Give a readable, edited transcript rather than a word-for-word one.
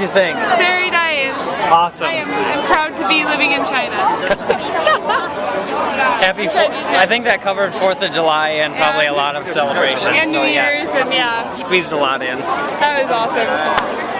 you think? Very nice. Awesome. I'm proud to be living in China. I think that covered 4th of July and probably a lot of celebrations. And New so yeah, Year's and yeah, squeezed a lot in. that was awesome.